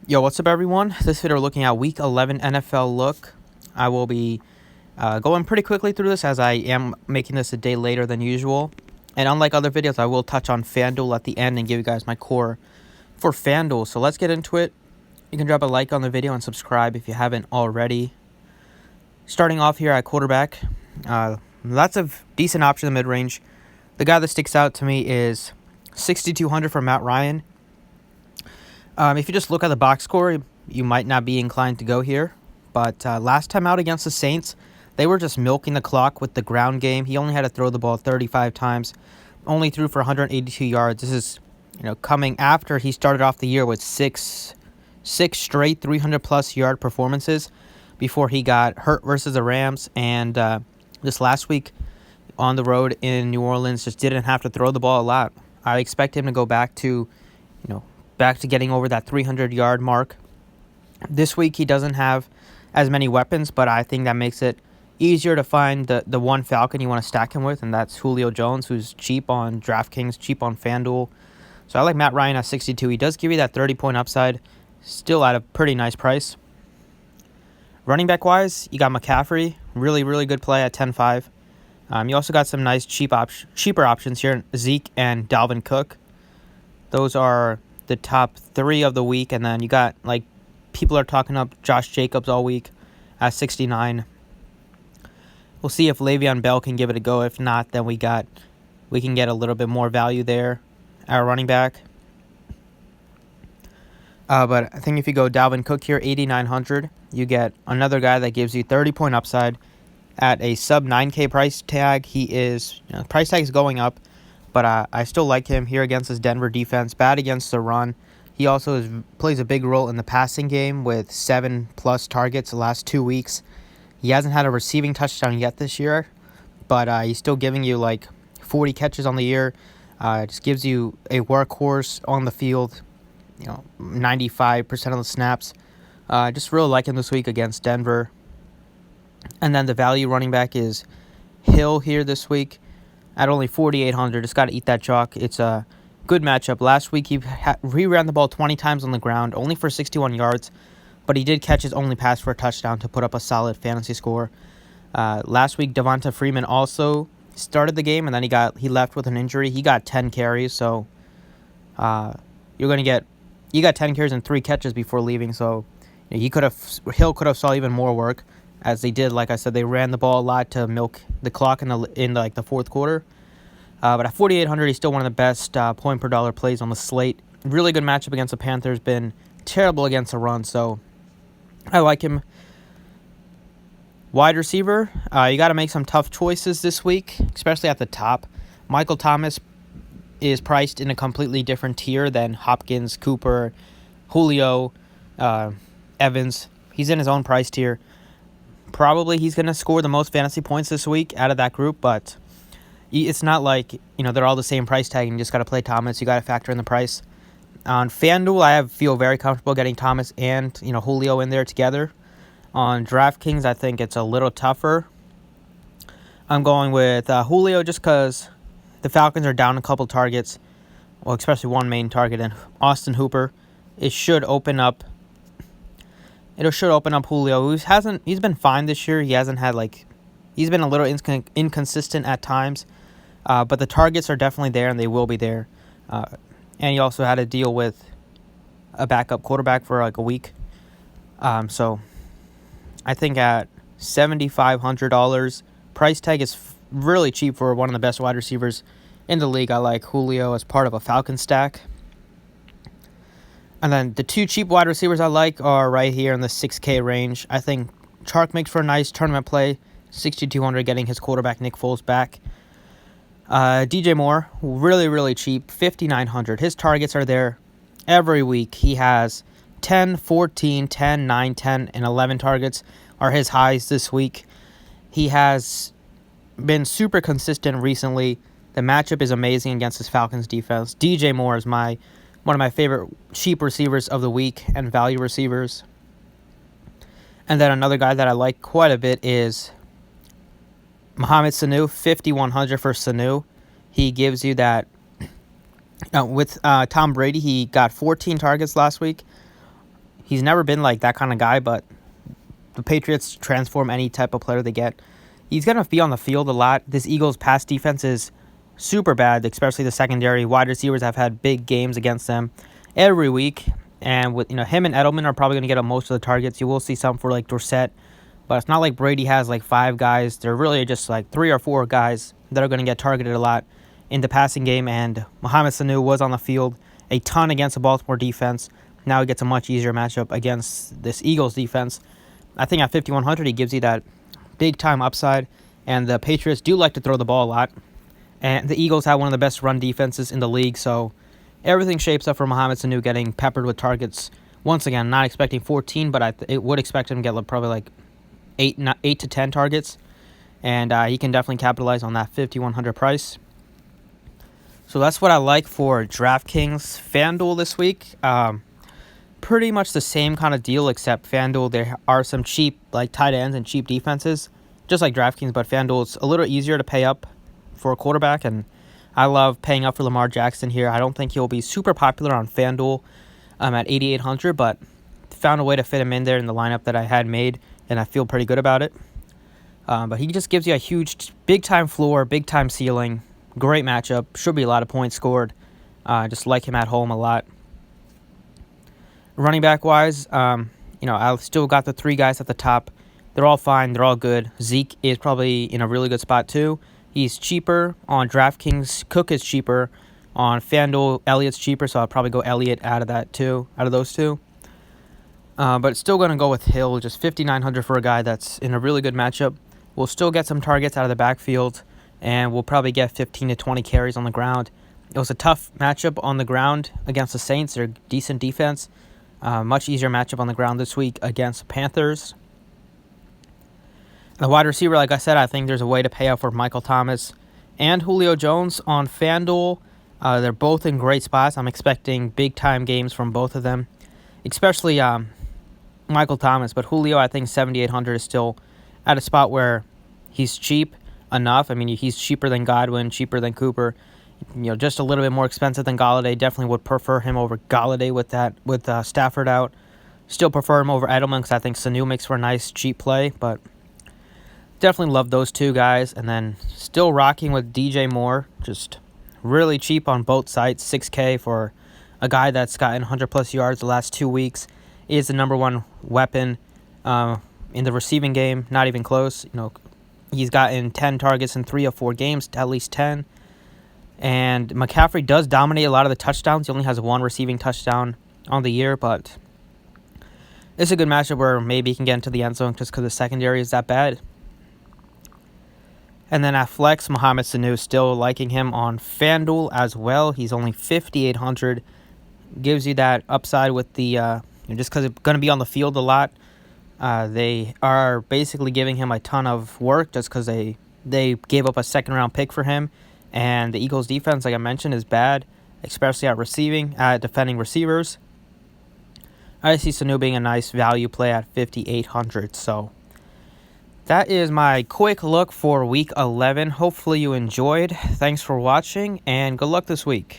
Yo, what's up, everyone? This video we're looking at Week 11 NFL look. I will be going pretty quickly through this as I am making this a day later than usual. And unlike other videos, I will touch on Fanduel at the end and give you guys my core for Fanduel. So let's get into it. You can drop a like on the video and subscribe if you haven't already. Starting off here at quarterback, lots of decent options in the mid-range. The guy that sticks out to me is 6,200 for Matt Ryan. If you just look at the box score, you might not be inclined to go here. But last time out against the Saints, they were just milking the clock with the ground game. He only had to throw the ball 35 times, only threw for 182 yards. This is, coming after he started off the year with six straight 300-plus yard performances before he got hurt versus the Rams. And this last week on the road in New Orleans, just didn't have to throw the ball a lot. I expect him to go back to, back to getting over that 300-yard mark. This week, he doesn't have as many weapons, but I think that makes it easier to find the one Falcon you want to stack him with, and that's Julio Jones, who's cheap on Draftkings, cheap on Fanduel. So I like Matt Ryan at 62. He does give you that 30-point upside, still at a pretty nice price. Running back-wise, you got McCaffrey, really, really good play at 10.5. You also got some nice cheaper options here, Zeke and Dalvin Cook. Those are the top three of the week, and then you got, people are talking up Josh Jacobs all week at 69. We'll see if Le'Veon Bell can give it a go. If not, then we can get a little bit more value there at running back. But I think if you go Dalvin Cook here, 8,900, you get another guy that gives you 30-point upside at a sub 9K price tag. Price tag is going up, but I still like him here against this Denver defense. Bad against the run. He also plays a big role in the passing game with 7+ targets the last 2 weeks. He hasn't had a receiving touchdown yet this year, but he's still giving you 40 catches on the year. Just gives you a workhorse on the field, 95% of the snaps. Just really like him this week against Denver. And then the value running back is Hill here this week at only 4,800. Just got to eat that chalk. It's a good matchup. Last week he ran the ball 20 times on the ground, only for 61 yards, but he did catch his only pass for a touchdown to put up a solid fantasy score. Last week Devonta Freeman also started the game, and then he left with an injury. He got 10 carries, so you got 10 carries and 3 catches before leaving. So Hill could have saw even more work, as they did. Like I said, they ran the ball a lot to milk the clock in the fourth quarter. But at 4,800, he's still one of the best point per dollar plays on the slate. Really good matchup against the Panthers. Been terrible against the run, so I like him. Wide receiver, you got to make some tough choices this week, especially at the top. Michael Thomas is priced in a completely different tier than Hopkins, Cooper, Julio, Evans. He's in his own price tier. Probably he's going to score the most fantasy points this week out of that group, but it's not like, they're all the same price tag and you just got to play Thomas. You got to factor in the price. On Fanduel, I feel very comfortable getting Thomas and, Julio in there together. On Draftkings, I think it's a little tougher. I'm going with Julio just because the Falcons are down a couple targets, well, especially one main target, and Austin Hooper. It should open up Julio. He's been fine this year. He hasn't had he's been a little inconsistent at times, but the targets are definitely there and they will be there. And he also had to deal with a backup quarterback for a week. So I think at $7,500, price tag is really cheap for one of the best wide receivers in the league. I like Julio as part of a Falcon stack. And then the two cheap wide receivers I like are right here in the 6K range. I think Chark makes for a nice tournament play. 6,200, getting his quarterback Nick Foles back. DJ Moore, really, really cheap. 5,900. His targets are there every week. He has 10, 14, 10, 9, 10, and 11 targets are his highs this week. He has been super consistent recently. The matchup is amazing against his Falcons defense. DJ Moore is one of my favorite cheap receivers of the week and value receivers. And then another guy that I like quite a bit is Mohamed Sanu, 5,100 for Sanu. He gives you that. With Tom Brady, he got 14 targets last week. He's never been like that kind of guy, but the Patriots transform any type of player they get. He's going to be on the field a lot. This Eagles pass defense is super bad, especially the secondary. Wide receivers have had big games against them every week. And with him and Edelman are probably going to get up most of the targets. You will see some for like Dorsett, but it's not like Brady has like 5 guys. They're really just like 3 or 4 guys that are going to get targeted a lot in the passing game. And Mohamed Sanu was on the field a ton against the Baltimore defense. Now he gets a much easier matchup against this Eagles defense. I think at 5,100 he gives you that big time upside. And the Patriots do like to throw the ball a lot. And the Eagles have one of the best run defenses in the league, so everything shapes up for Mohamed Sanu getting peppered with targets. Once again, not expecting 14, but I would expect him to get probably like 8 to 10 targets. And he can definitely capitalize on that 5,100 price. So that's what I like for DraftKings. Fanduel this week, pretty much the same kind of deal, except Fanduel, there are some cheap like tight ends and cheap defenses, just like DraftKings, but Fanduel, it's a little easier to pay up for a quarterback, and I love paying up for Lamar Jackson here. I don't think he'll be super popular on FanDuel at 8,800, but found a way to fit him in there in the lineup that I had made, and I feel pretty good about it. But he just gives you a huge, big-time floor, big-time ceiling, great matchup. Should be a lot of points scored. Just like him at home a lot. Running back-wise, I've still got the 3 guys at the top. They're all fine. They're all good. Zeke is probably in a really good spot, too. He's cheaper on DraftKings. Cook is cheaper on FanDuel. Elliott's cheaper, so I'll probably go Elliott out of those two. But still going to go with Hill, just 5,900 for a guy that's in a really good matchup. We'll still get some targets out of the backfield, and we'll probably get 15 to 20 carries on the ground. It was a tough matchup on the ground against the Saints. They're decent defense. Much easier matchup on the ground this week against the Panthers. The wide receiver, like I said, I think there's a way to pay out for Michael Thomas and Julio Jones on FanDuel. They're both in great spots. I'm expecting big-time games from both of them, especially Michael Thomas. But Julio, I think 7,800 is still at a spot where he's cheap enough. I mean, he's cheaper than Godwin, cheaper than Cooper. Just a little bit more expensive than Golladay. Definitely would prefer him over Golladay with Stafford out. Still prefer him over Edelman because I think Sanu makes for a nice, cheap play, but definitely love those 2 guys. And then still rocking with DJ Moore. Just really cheap on both sides. $6K for a guy that's gotten 100-plus yards the last 2 weeks. Is the number 1 weapon in the receiving game. Not even close. He's gotten 10 targets in 3 or 4 games, at least 10. And McCaffrey does dominate a lot of the touchdowns. He only has 1 receiving touchdown on the year, but it's a good matchup where maybe he can get into the end zone just because the secondary is that bad. And then at flex, Mohamed Sanu, still liking him on FanDuel as well. He's only 5,800. Gives you that upside with the just because it's going to be on the field a lot. They are basically giving him a ton of work just because they gave up a second-round pick for him. And the Eagles' defense, like I mentioned, is bad, especially at defending receivers. I see Sanu being a nice value play at 5,800. So that is my quick look for Week 11. Hopefully you enjoyed. Thanks for watching, and good luck this week.